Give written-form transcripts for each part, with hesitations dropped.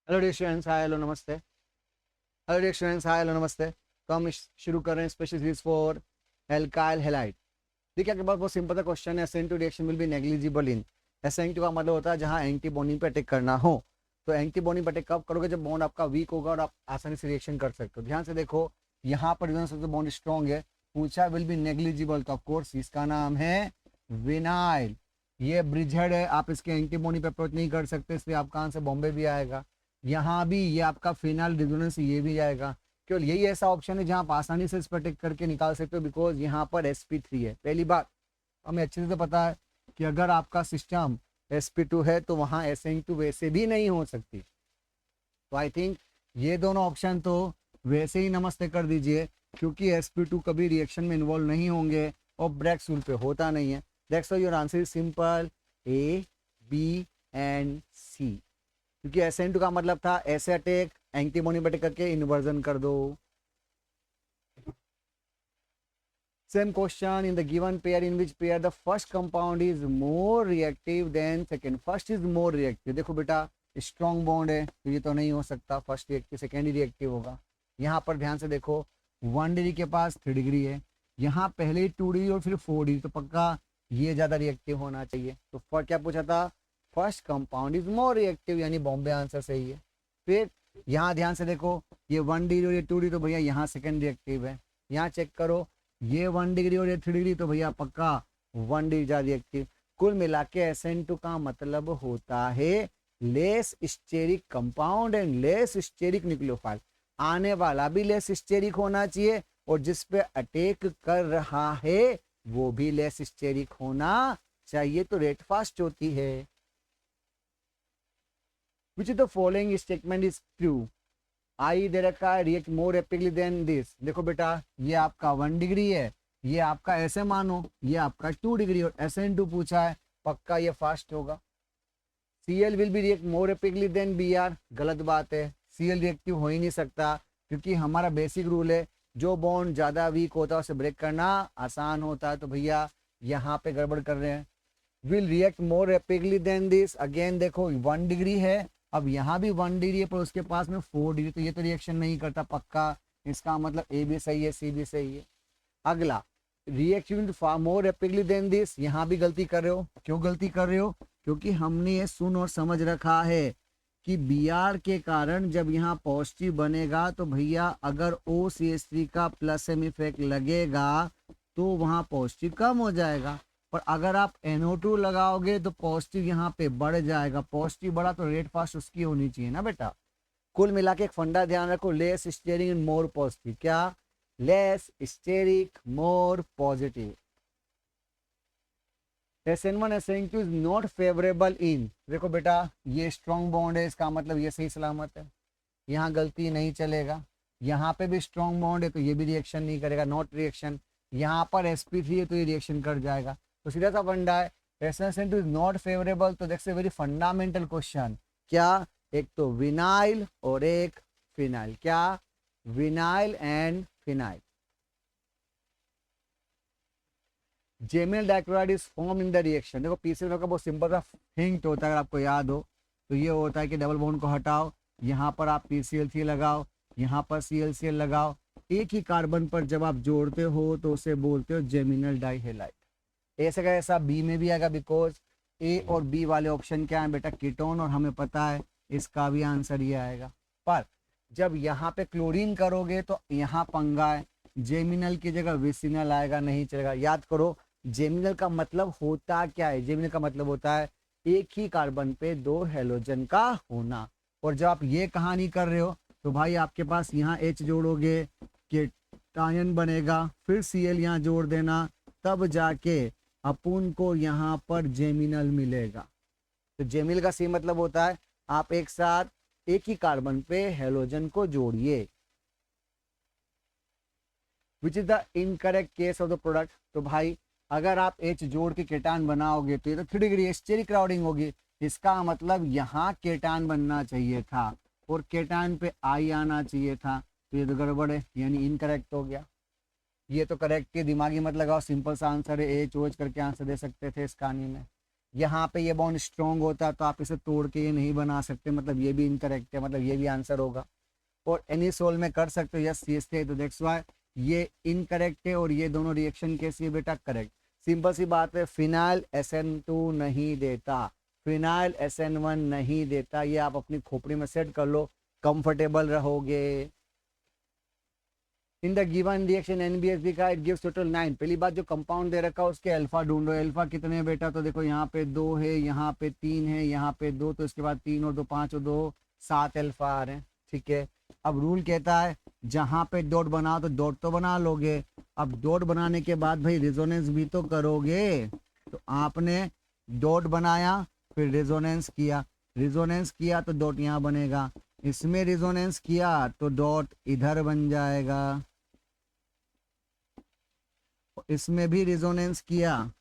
Hello dear students, hi hello नमस्ते। Hello dear students, hi hello नमस्ते। तो हम शुरू कर रहे हैं special series for alkyl halide. देखिए आपके पास बहुत सिंपल सा क्वेश्चन है, SN2 reaction will be negligible in. SN2 का मतलब होता है जहां एंटी बॉन्डिंग पे अटैक करना हो। तो एंटी बॉन्डिंग पे अटैक कब करोगे? जब बॉन्ड आपका वीक होगा और आप आसानी से रिएक्शन कर सकते हो। ध्यान से देखो, यहाँ पर जो सबसे बॉन्ड स्ट्रॉन्ग है, पूछा विल बी नेग्लिजिबल, तो ऑफकोर्स इसका नाम है विनाइल। ये ब्रिजहेड है, आप इसके एंटी बॉन्डिंग पे अप्रोच नहीं कर सकते, इसलिए आपका आंसर बॉम्बे भी आएगा। यहाँ भी ये आपका फिनाइल रेजोनेंस ये भी आएगा। केवल यही ऐसा ऑप्शन है जहाँ आप आसानी से इस पर टिक करके निकाल सकते हो, बिकॉज यहाँ पर sp3 है। पहली बात हमें अच्छे से पता है कि अगर आपका सिस्टम sp2 है तो वहाँ SN2 वैसे भी नहीं हो सकती। तो आई थिंक ये दोनों ऑप्शन तो वैसे ही नमस्ते कर दीजिए, क्योंकि sp2 कभी रिएक्शन में इन्वॉल्व नहीं होंगे और ब्रेक रूल पे होता नहीं है। That's why your answer is simple A, B and C। क्योंकि SN2 का मतलब था ऐसे अटैक, एंटीबॉडी पे अटैक करके इन्वर्जन कर दो। Same question in the given pair, in which pair the first compound is more reactive than second. First is more reactive. देखो बेटा, स्ट्रॉन्ग बॉन्ड है तो ये तो नहीं हो सकता, फर्स्ट रिएक्टिव सेकेंड ही रिएक्टिव होगा। यहाँ पर ध्यान से देखो, 1 डिग्री के पास 3 डिग्री है, यहाँ पहले ही 2 डिग्री और फिर 4 डिग्री, तो पक्का ये ज्यादा रिएक्टिव होना चाहिए। तो फर्स्ट क्या पूछा था? First compound is more reactive, यानी बॉम्बे आंसर सही है। फिर यहाँ ध्यान से देखो, ये 1 डिग्री और ये 2 डिग्री, तो भैया यहाँ सेकेंड रिएक्टिव है। यहाँ चेक करो, ये 1 डिग्री और ये 3 डिग्री, तो भैया पक्का 1 डिग्री ज्यादा रिएक्टिव। कुल मिला के SN2 का मतलब होता है less steric compound and less steric nucleophile. आने वाला भी लेस स्टेरिक होना चाहिए और जिस पे अटैक कर रहा है वो भी लेस स्टेरिक होना चाहिए, तो रेट फास्ट होती है। Which is the following statement is true? I दे रखा है react more rapidly than this. देखो बेटा, ये आपका 1 डिग्री है, ये आपका ऐसे मानो ये आपका 2 डिग्री और SN2 पूछा है, पक्का ये फास्ट होगा। Cl will be react more rapidly than Br, गलत बात है। Cl रिएक्टिव हो ही नहीं सकता, क्योंकि हमारा बेसिक रूल है जो बॉन्ड ज्यादा वीक होता है उसे ब्रेक करना आसान होता है। तो भैया यहाँ पे गड़बड़ कर रहे हैं। Will react more rapidly than this, again देखो 1 डिग्री है, अब यहाँ भी 1 डिग्री है पर उसके पास में 4 डिग्री, तो ये तो रिएक्शन नहीं करता पक्का। इसका मतलब ए भी सही है, सी भी सही है। अगला, reaction far more rapidly than this, यहाँ भी गलती कर रहे हो। क्यों गलती कर रहे हो? क्योंकि हमने ये सुन और समझ रखा है कि Br के कारण जब यहाँ पॉजिटिव बनेगा तो भैया अगर OCH3 का प्लस एम इफेक्ट लगेगा तो वहाँ पॉजिटिव कम हो जाएगा, पर अगर आप NO2 लगाओगे तो पॉजिटिव यहाँ पे बढ़ जाएगा। पॉजिटिव बढ़ा तो रेट फास्ट उसकी होनी चाहिए ना बेटा। कुल मिला के एक फंडा ध्यान रखो, less steric and more positive. क्या? Less steric more positive. SN1 SN2 is not favourable in. देखो बेटा, ये स्ट्रॉन्ग बॉन्ड है, इसका मतलब ये सही सलामत है, यहाँ गलती नहीं चलेगा। यहाँ पे भी स्ट्रॉन्ग बॉन्ड है तो ये भी रिएक्शन नहीं करेगा, नॉट रिएक्शन। यहाँ पर sp3 है तो ये रिएक्शन कर जाएगा। तो सीधा सा फंडा है, SN2 इज नॉट फेवरेबल, तो that's a very fundamental question. क्या? एक तो विनाइल और एक फिनाइल। क्या? Vinyl and phenyl. Geminal dichloride is form in the reaction. देखो पीसीएल का बहुत सिंपल सा हिंट होता है, अगर आपको याद हो तो ये होता है कि डबल बॉन्ड को हटाओ, यहाँ पर आप PCl3 लगाओ, यहाँ पर ClCl लगाओ, एक ही कार्बन पर जब आप जोड़ते हो तो उसे बोलते हो जेमिनल डाइहेलाइड। ऐसा का ऐसा बी में भी आएगा, बिकॉज ए और बी वाले ऑप्शन क्या है बेटा? कीटोन, और हमें पता है इसका भी आंसर ये आएगा। पर जब यहाँ पे क्लोरीन करोगे तो यहाँ पंगा है, जेमिनल की जगह विसिनल आएगा, नहीं चलेगा। याद करो, जेमिनल का मतलब होता क्या है? जेमिनल का मतलब होता है एक ही कार्बन पे 2 हेलोजन का होना। और जब आप ये कहानी कर रहे हो तो भाई आपके पास यहाँ H जोड़ोगे, केटायन बनेगा, फिर Cl यहाँ जोड़ देना, तब जाके अपुन को यहाँ पर जेमिनल मिलेगा। तो जेमिनल का सी मतलब होता है आप एक साथ एक ही कार्बन पे हेलोजन को जोड़िए। विच is the incorrect case of the product? तो भाई अगर आप H जोड़ के केटान बनाओगे तो ये तो 3 डिग्री स्टेरिक क्राउडिंग होगी, इसका मतलब यहाँ केटान बनना चाहिए था और केटान पे I आना चाहिए था, तो ये तो गड़बड़ है, यानी इनकरेक्ट हो गया। ये तो करेक्ट है, दिमागी मत लगाओ, सिंपल सा आंसर है, HOH करके आंसर दे सकते थे इस कहानी में। यहाँ पे ये बॉन्ड स्ट्रॉन्ग होता है तो आप इसे तोड़ के ये नहीं बना सकते, मतलब ये भी इनकरेक्ट है, मतलब ये भी आंसर होगा। और एनी सोल में कर सकते हो, यस यस थे, तो दैट्स व्हाई ये इनकरेक्ट है और ये दोनों रिएक्शन कैसी है बेटा, करेक्ट। सिंपल सी बात है, फिनाइल SN2 नहीं देता, फिनाइल SN1 नहीं देता, ये आप अपनी खोपड़ी में सेट कर लो, कंफर्टेबल रहोगे। In the given reaction NBS का इट गिव्स टोटल 9। पहली बात जो कंपाउंड दे रखा है उसके अल्फा ढूंढो, अल्फा कितने हैं बेटा, तो देखो यहाँ पे 2 है, यहाँ पे 3 है, यहाँ पे 2, तो इसके बाद 3 और 2 5 और 2 7 अल्फा आ रहे हैं, ठीक है। अब रूल कहता है जहाँ पे डॉट बनाओ तो डॉट तो बना लोगे, अब डॉट बनाने के बाद भाई रेजोनेंस भी तो करोगे, तो आपने डॉट बनाया फिर रेजोनेंस किया, रेजोनेंस किया तो डॉट यहाँ बनेगा, इसमें रेजोनेंस किया तो डॉट इधर बन जाएगा, इसमें भी रेजोनेंस किया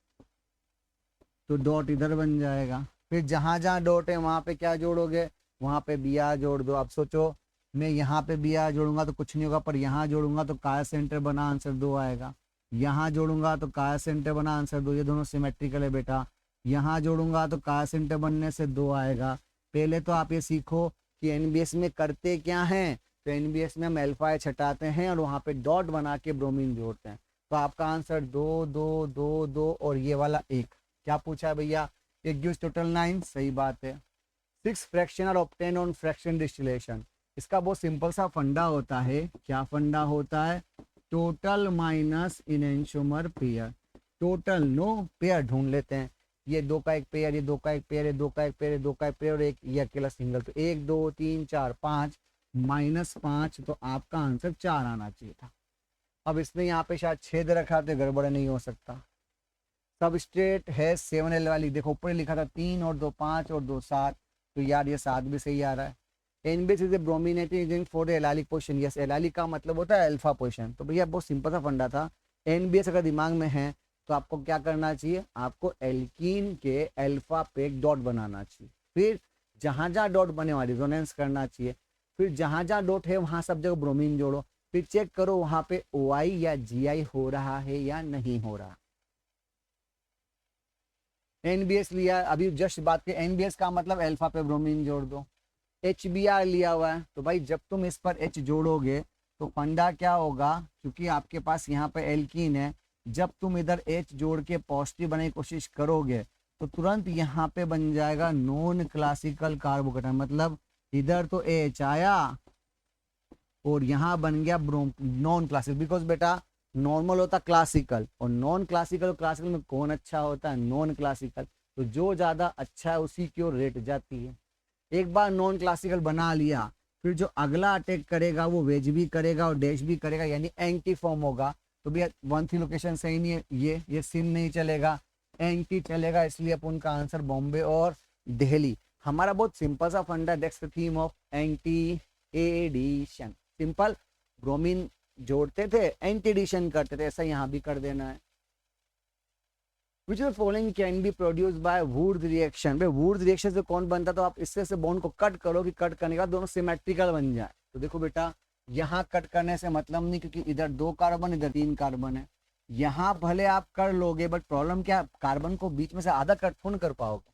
तो डॉट इधर बन जाएगा, फिर जहां जहां डॉट है वहां पे क्या जोड़ोगे, वहां पे Br जोड़ दो। अब सोचो मैं यहाँ पे Br जोड़ूंगा तो कुछ नहीं होगा, पर यहाँ जोड़ूंगा तो काय सेंटर बना आंसर 2 आएगा, यहाँ जोड़ूंगा तो काय सेंटर बना आंसर 2, ये दोनों सिमेट्रिकल है बेटा, यहाँ जोड़ूंगा तो काय सेंटर बनने से 2 आएगा। पहले तो आप ये सीखो कि NBS में करते क्या हैं, तो NBS में हम अल्फा छटाते हैं और वहाँ पे डॉट बना के ब्रोमीन जोड़ते हैं, तो आपका आंसर 2 2 2 2 और ये वाला 1। क्या पूछा है भैया, एक गिव्स टोटल 9, सही बात है। 6 fraction are obtain on fraction distillation, इसका बहुत सिंपल सा फंडा होता है, क्या फंडा होता है, total minus enantiomer pair, total no pair ढूंढ लेते हैं, ये 2 का एक पेयर, ये 2 का एक पेयर, ये 2 का एक पेयर, ये 2 का एक पेयर और एक ये अकेला सिंगल, तो 1 2 3 4 5 -5, तो आपका आंसर 4 आना चाहिए था। अब इसने यहाँ पे शायद 6 दे रखा तो गड़बड़ नहीं हो सकता। सब स्ट्रेट है 7L वाली, देखो ऊपर लिखा था 3 और 2 5 और 2 7, तो यार ये 7 भी सही आ रहा है। NBS is a brominating agent for the allylic position, yes allylic का मतलब होता है अल्फा पोजीशन, तो भैया बहुत सिंपल सा फंडा था। NBS अगर दिमाग में है तो आपको क्या करना चाहिए, आपको एल्कीन के अल्फा पे एक डॉट बनाना चाहिए, फिर जहां जहां डॉट बने वहां रिजोनेंस करना चाहिए, फिर जहां जहां डॉट है वहां सब जगह ब्रोमीन जोड़ो, फिर चेक करो वहां पे OI या GI हो रहा है या नहीं हो रहा। NBS लिया, अभी जस्ट बात की, NBS का मतलब अल्फा पे ब्रोमीन जोड़ दो। HBr लिया हुआ है, तो भाई जब तुम इस पर H जोड़ोगे तो फंडा क्या होगा, क्योंकि आपके पास यहाँ पे एल्कीन है, जब तुम इधर H जोड़ के पॉजिटिव बनाने की कोशिश करोगे तो तुरंत यहाँ पे बन जाएगा नॉन क्लासिकल कार्बोकेटन, मतलब इधर तो H आया और यहाँ बन गया नॉन क्लासिकल, बिकॉज बेटा नॉर्मल होता क्लासिकल और नॉन क्लासिकल, और क्लासिकल में कौन अच्छा होता है, नॉन क्लासिकल, तो जो ज़्यादा अच्छा है उसी की ओर रेट जाती है। एक बार नॉन क्लासिकल बना लिया, फिर जो अगला अटैक करेगा वो वेज भी करेगा और डैश भी करेगा, यानी एंटी फॉर्म होगा, तो भैया 1 3 लोकेशन सही नहीं है, ये सिम नहीं चलेगा, एंटी चलेगा, इसलिए अपन का आंसर बॉम्बे और दिल्ली। हमारा बहुत सिंपल सा फंडा, that's the theme of anti addition, simple, bromine जोड़ते थे एंटी एडिशन करते थे, ऐसा यहाँ भी कर देना है। Which of the following can be produced by Wurtz reaction, भाई Wurtz रिएक्शन से कौन बनता, तो आप इससे से बॉन्ड को कट करो कि कट करने के बाद दोनों सिमेट्रिकल बन जाए। तो देखो बेटा यहाँ कट करने से मतलब नहीं, क्योंकि इधर 2 कार्बन इधर 3 कार्बन है, यहाँ भले आप कर लोगे बट प्रॉब्लम क्या, कार्बन को बीच में से आधा कट थोड़ा कर पाओगे।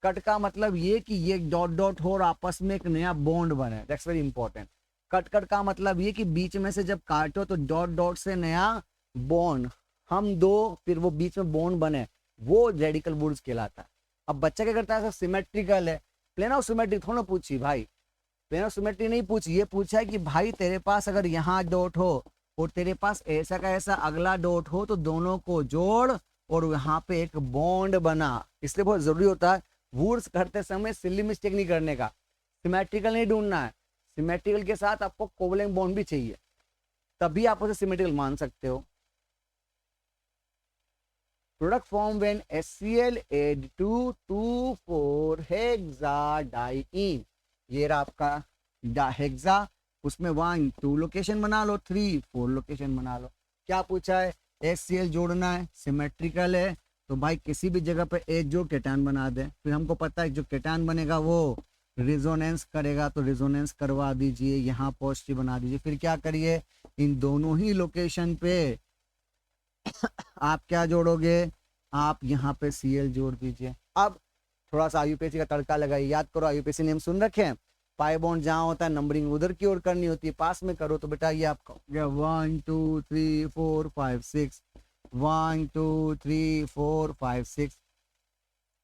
कट का मतलब ये कि ये डॉट डॉट हो और आपस में एक नया बॉन्ड बने, that's very important. Cut cut का मतलब ये कि बीच में से जब काटो तो डॉट डॉट से नया बॉन्ड, हम दो फिर वो बीच में बॉन्ड बने, वो रेडिकल वुड्स कहलाता है। अब बच्चा क्या करता है, सब सिमेट्रिकल है, प्लेनो सिमेट्रिक थोड़ा पूछी भाई, प्लेनो सिमेट्रिक नहीं पूछी, ये पूछा है कि भाई तेरे पास अगर यहाँ डॉट हो और तेरे पास ऐसा का ऐसा अगला डॉट हो तो दोनों को जोड़ और यहाँ पे एक बॉन्ड बना, इसलिए बहुत जरूरी होता है वुड्स करते समय सिली मिस्टेक नहीं करने का, सिमेट्रिकल नहीं ढूंढना है, सिमेट्रिकल के साथ आपको कोवलेंट बॉन्ड भी चाहिए, तभी आप उसे सिमेट्रिकल मान सकते हो। Product form when HCl add to 2,4-hexadiene, ये रहा आपका हेक्सा, उसमें 1 2 लोकेशन बना लो, 3 4 लोकेशन बना लो। क्या पूछा है, HCl जोड़ना है, सिमेट्रिकल है, तो भाई किसी भी जगह पे H जोड़ केटान बना दे, फिर हमको पता है जो केटान बनेगा वो रिजोनेंस करेगा, तो रिजोनेंस करवा दीजिए, यहाँ पॉजिटिव बना दीजिए, फिर क्या करिए इन दोनों ही लोकेशन पे आप क्या जोड़ोगे, आप यहाँ पे Cl जोड़ दीजिए, अब थोड़ा सा आईयूपीएसी का तड़का लगाइए, याद करो आईयूपीएसी नेम सुन रखे हैं, पाई बॉन्ड जहाँ होता है नंबरिंग उधर की ओर करनी होती है, पास में करो तो बेटा ये आपका हो गया 1 2 3 4 5 6, 1 2 3 4 5 6,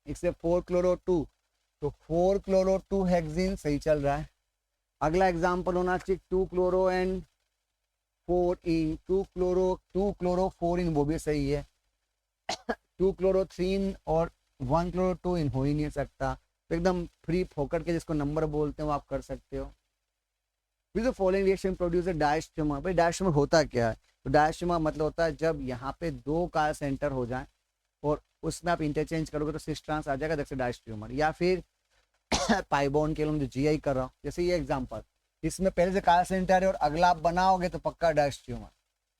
इससे 4 क्लोरो 2, तो 4 क्लोरो 2 हेक्सिन सही चल रहा है। अगला एग्जाम्पल होना चाहिए 2 क्लोरो एंड 4 इन, 2 क्लोरो 4 इन, वो भी सही है। 2 क्लोरो 3 इन और 1 क्लोरो 2 इन हो ही नहीं सकता, तो एकदम फ्री फोकट के जिसको नंबर बोलते हैं वो आप कर सकते हो। With the following reaction produce diastereomer. भाई डायस्ट्रोमर होता क्या है? तो डायस्ट्रोमर मतलब होता है जब यहाँ पे दो का सेंटर हो जाए और उसमें आप इंटरचेंज करोगे तो सिस ट्रांस आ जाएगा, दैट्स डायस्ट्रोमर। या फिर पाई बॉन्ड के लिए जो जीआई कर रहा हूँ, जैसे ये एग्जांपल, इसमें पहले से का सेंटर है और अगला आप बनाओगे तो पक्का डायस्ट्रोमर।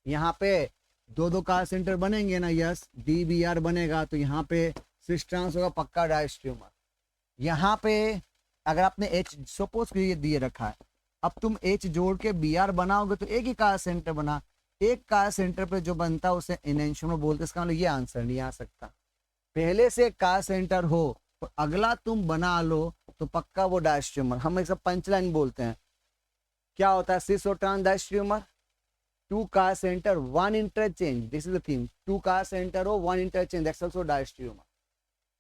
यहाँ पे दो दो का सेंटर बनेंगे ना, यस DBr बनेगा, तो यहाँ पे सिस ट्रांस होगा, पक्का डायस्ट्रोमर। यहाँ पे अगर आपने H सपोज ये दिए रखा है, अब तुम H जोड़ के Br बनाओगे तो एक ही का सेंटर बना, एक का सेंटर पे जो बनता है उसे एनेंशियोमर बोलते हैं। इसका मतलब ये आंसर नहीं आ सकता। पहले से का सेंटर हो तो अगला तुम बना लो तो पक्का वो डायस्ट्रोमर। हम एक सब पंचलाइन बोलते हैं, क्या होता है सिस और ट्रांस डायस्ट्रोमर, 2 का centre 1 interchange, this is the theme, 2 का सेंटर हो 1 इंटरचेंज, दैट्स आल्सो डायस्ट्रोमर।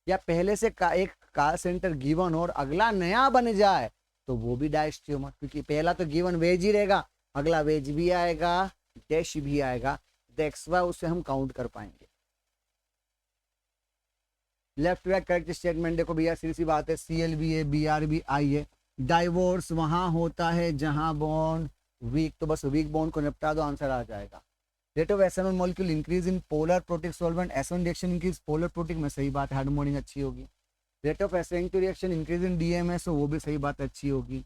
या पहले से एक का सेंटर गिवन और अगला नया बन जाए तो वो भी डायस्ट्रोमर, क्योंकि पहला तो गिवन वेज ही रहेगा, अगला वेज भी आएगा, डैश भी आएगा, दैट्स व्हाई उसे हम काउंट कर पाएंगे। लेफ्ट राइट करेक्ट स्टेटमेंट देखो भैया, सीधी सी बात है, CLB है, BRB आई है। डाइवोर्स वहां होता है जहां बॉन्ड वीक, तो बस वीक बॉन्ड को निपटा दो, आंसर आ जाएगा। Rate of SN1 molecule increase in polar protic solvent, SN reaction increase polar protic में, सही बात है, हार्मोनिंग अच्छी होगी। Rate of SN2 reaction increase in DMS, वो भी सही बात अच्छी होगी।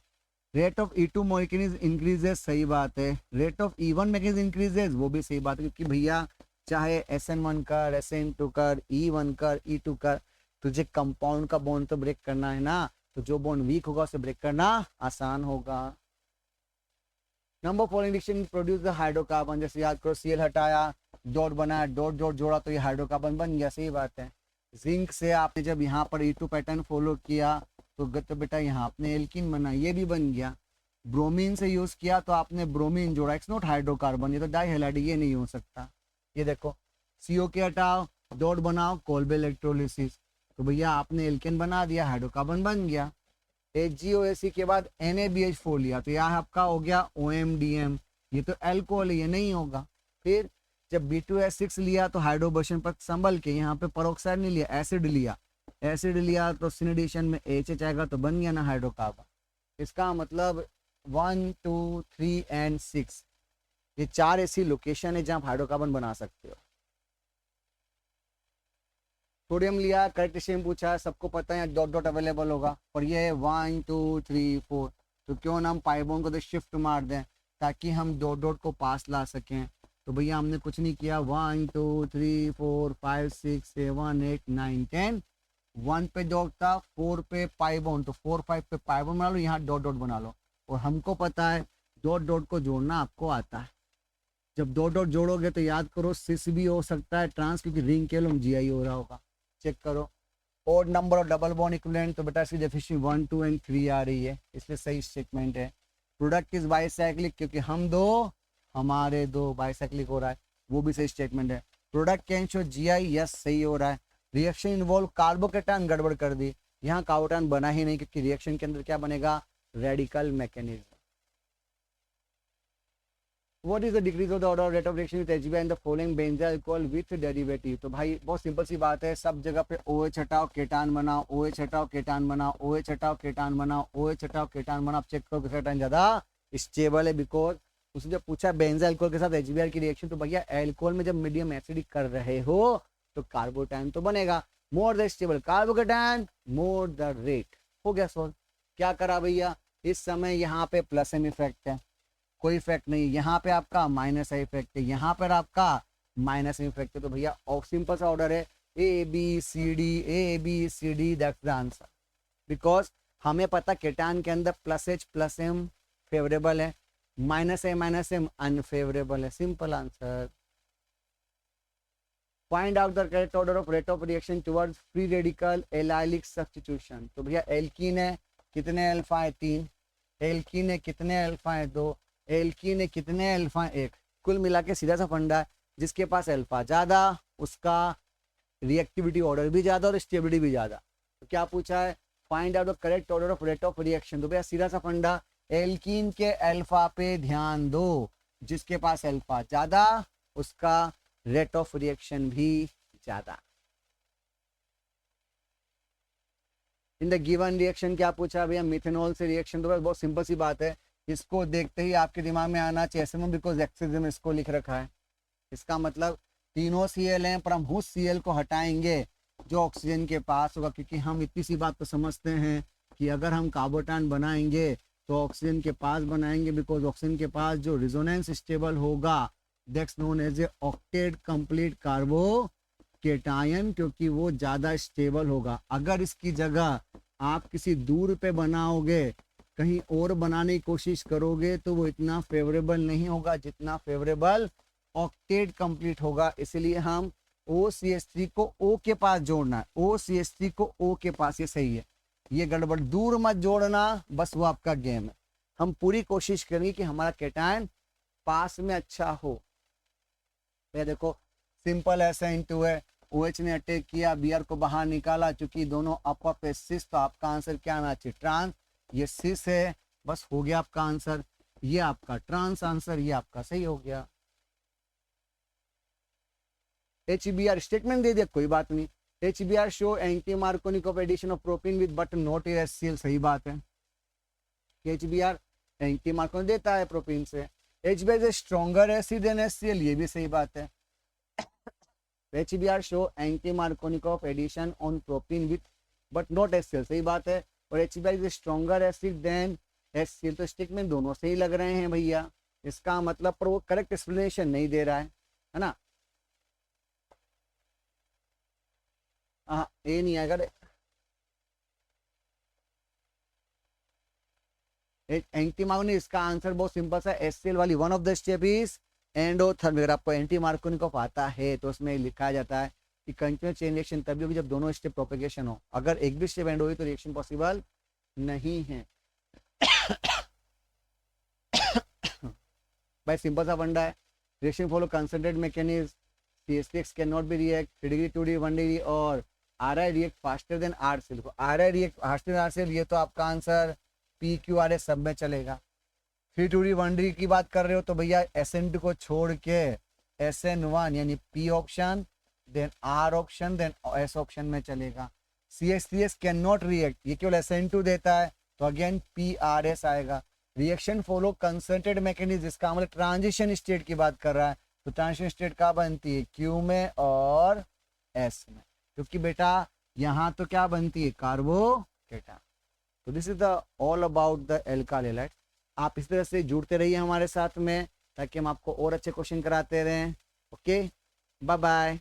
Rate of E2 molecule increases, सही बात है। Rate of E1 mechanism increases, वो भी सही बात है, क्योंकि भैया चाहे SN1 कर, SN2 कर, E1 कर, E2 कर, तुझे कंपाउंड का बॉन्ड तो ब्रेक करना है ना, तो जो बॉन्ड वीक होगा उसे ब्रेक करना आसान होगा। Number following reaction produce the hydrocarbon, जैसे याद करो Cl हटाया, डॉट बनाया, डॉट डॉट जोड़ा तो ये हाइड्रोकार्बन बन गया, सही बात है। जिंक से आपने जब यहाँ पर E2 पैटर्न फॉलो किया तो बेटा यहाँ आपने एल्किन बना, ये भी बन गया। ब्रोमीन से यूज किया तो आपने ब्रोमीन जोड़ा, इट्स नॉट हाइड्रोकार्बन, ये तो डाइहैलाइड, ये नहीं हो सकता। ये देखो CO के हटाओ, डॉट बनाओ, कोल्बे इलेक्ट्रोलिसिस, तो भैया आपने एल्केन बना दिया, हाइड्रोकार्बन बन गया। HgOAc के बाद NaBH4 लिया तो यहाँ आपका हो गया OMDM, ये तो एल्कोहल है, ये नहीं होगा। फिर जब B2S6 लिया तो हाइड्रोबोशन पर संभल के, यहाँ पे परोक्साइड नहीं लिया, एसिड लिया, एसिड लिया तो सिनेडिशन में HH आएगा, तो बन गया ना हाइड्रोकार्बन। इसका मतलब 1 2 3 एंड 6 ये 4 ऐसी लोकेशन है जहाँ आप हाइड्रोकार्बन बना सकते हो। सोडियम लिया, करेक्ट स्टेम पूछा, सबको पता है डॉट डॉट अवेलेबल होगा, और ये है 1 2 3 4, तो क्यों ना हम पाई बॉन्ड को तो शिफ्ट मार दें ताकि हम डॉट डॉट को पास ला सकें। तो भैया हमने कुछ नहीं किया, 1 2 3 4 5 6 7 8 9 10, 1 पे डॉट था, 4 पे पाई बॉन्ड, तो 4 5 पे पाई बॉन्ड बना लो, यहाँ डॉट डॉट बना लो, और हमको पता है डॉट डॉट को जोड़ना आपको आता है। जब डॉट डॉट जोड़ोगे तो याद करो सिस भी हो सकता है ट्रांस, क्योंकि रिंग केवल GI हो रहा होगा, चेक करो। और number of double bond equivalent, तो बेटा इसकी डेफिनेशन 1 2 एंड 3 आ रही है, इसलिए सही स्टेटमेंट है। प्रोडक्ट इज बाइसाइक्लिक, क्योंकि हम दो हमारे दो बाइसाइक्लिक हो रहा है, वो भी सही स्टेटमेंट है। Product can show GI, yes सही हो रहा है। रिएक्शन इन्वॉल्व कार्बोकेटायन, गड़बड़ कर दी, यहाँ कार्बोकेटायन बना ही नहीं, क्योंकि रिएक्शन के अंदर क्या बनेगा, radical mechanism. What is the decrease of the order of rate of reaction with HBr and the following benzyl alcohol with derivative? तो भाई बहुत सिंपल सी बात है, सब जगह पे OH हटाओ केटान बनाओ, OH हटाओ केटान बनाओ, OH हटाओ केटान बनाओ, OH हटाओ केटान बनाओ। चेक करो किसका केटान ज्यादा स्टेबल है, बिकॉज उसने जब पूछा बेंजाइल अल्कोहल के साथ HBr की रिएक्शन, तो भैया अल्कोहल में जब मीडियम एसिडिक कर रहे हो तो कार्बोटाइन तो बनेगा, more the stable carbocation more the rate. हो गया सॉल्व। क्या करा भैया, इस समय यहाँ पे प्लस एम इफेक्ट है, कोई इफेक्ट नहीं, यहाँ पे आपका माइनस इफेक्ट है, यहाँ पर आपका माइनस इफेक्ट है, तो भैया सिंपल सा ऑर्डर है ABCD, that's the answer. Because हमें पता केटान के अंदर plus H plus M favourable है, माइनस M अनफेवरेबल है, simple answer. Find out the correct order of rate of reaction towards free radical allylic substitution. तो भैया एल्कीन है, कितने अल्फा है 3, एल्कीन है कितने अल्फा है 2, एल्कीन है कितने अल्फा है 1। कुल मिला के सीधा सा फंडा है, जिसके पास अल्फा ज़्यादा उसका रिएक्टिविटी ऑर्डर भी ज़्यादा और स्टेबिलिटी भी ज़्यादा। तो क्या पूछा है, find out the correct order of rate of reaction. तो भैया सीधा सा फंडा, एल्कीन के अल्फा पे ध्यान दो, जिसके पास अल्फा ज़्यादा उसका रेट ऑफ रिएक्शन भी ज़्यादा। इन द गिवन रिएक्शन क्या पूछा भैया, मिथेनॉल से रिएक्शन। तो बहुत सिंपल सी बात है, इसको देखते ही आपके दिमाग में आना चाहिए एसएमओ, बिकॉज एक्सेस में इसको लिख रखा है। इसका मतलब तीनों सीएल हैं, पर हम उस सीएल को हटाएंगे जो ऑक्सीजन के पास होगा, क्योंकि हम इतनी सी बात तो समझते हैं कि अगर हम कार्बोटान बनाएंगे तो ऑक्सीजन के पास बनाएंगे, बिकॉज ऑक्सीजन के पास जो रिजोनेंस स्टेबल होगा that's known as a octet complete carbocation, क्योंकि वो ज़्यादा स्टेबल होगा। अगर इसकी जगह आप किसी दूर पे बनाओगे, कहीं और बनाने की कोशिश करोगे, तो वो इतना फेवरेबल नहीं होगा जितना फेवरेबल ऑक्टेट कंप्लीट होगा। इसलिए हम OCH3 को O के पास जोड़ना है, OCH3 को O के पास, ये सही है। ये गड़बड़, दूर मत जोड़ना, बस वो आपका गेम है। हम पूरी कोशिश करेंगे कि हमारा कैटायन पास में अच्छा हो। ये देखो सिंपल SN2 है, OH ने अटैक किया, Br को बाहर निकाला, चूंकि दोनों अपर पे सिस, तो आपका आंसर क्या आना चाहिए, ट्रांस। ये सिस है, बस हो गया आपका आंसर, ये आपका ट्रांस आंसर, ये आपका सही हो गया। HBr स्टेटमेंट दे दिया, कोई बात नहीं। HBr show anti Markovnikov of addition of propene with but not HCl, सही बात है। HBr एंटी मार्कोनिक देता है प्रोपीन से। HBr is stronger acid than HCl, ये भी सही बात है। HBr show anti Markovnikov of addition on propene with but not HCl, सही बात है। और HBr is stronger acid than HCl, तो स्टेटमेंट दोनों सही लग रहे हैं भैया। इसका मतलब पर वो करेक्ट एक्सप्लेनेशन नहीं दे रहा है ना। हाँ, ये नहीं आएगा, एंटी मार्कोनिक। इसका आंसर बहुत सिंपल सा, HCl वाली one of the step is endothermic. अगर आपको एंटी मार्कोनिक ऑफ आता है तो उसमें लिखा जाता है कि कंटिन्यूअस चेन रिएक्शन तभी होगी जब दोनों स्टेप प्रोपेगेशन हो। अगर एक भी स्टेप एंड होगी तो रिएक्शन पॉसिबल नहीं है। भाई सिंपल सा फंडा है, reaction follow concentrate mechanism, CH3X can not be react 3 degree 2 degree 1 degree, और RI react faster than RCl। RI react faster than RCl, ये तो आपका आंसर PQRS सब में चलेगा। 3 2 1 डिग्री की बात कर रहे हो तो भैया SN2 को छोड़ के SN1 यानी P option, then R option, then S option में चलेगा। CH3X कैन नॉट रिएक्ट, ये केवल SN2 देता है, तो अगेन PRS आएगा। रिएक्शन फॉलो कंसंट्रेटेड मैकेनिज्म, इसका मतलब ट्रांजिशन स्टेट की बात कर रहा है, तो ट्रांजिशन स्टेट कहाँ बनती है, Q में और S में, क्योंकि बेटा यहाँ तो क्या बनती है, कार्बोकेटायन। तो this is the all about the alkyl halide. आप इस तरह से जुड़ते रहिए हमारे साथ में, ताकि हम आपको और अच्छे क्वेश्चन कराते रहें। Okay, bye bye.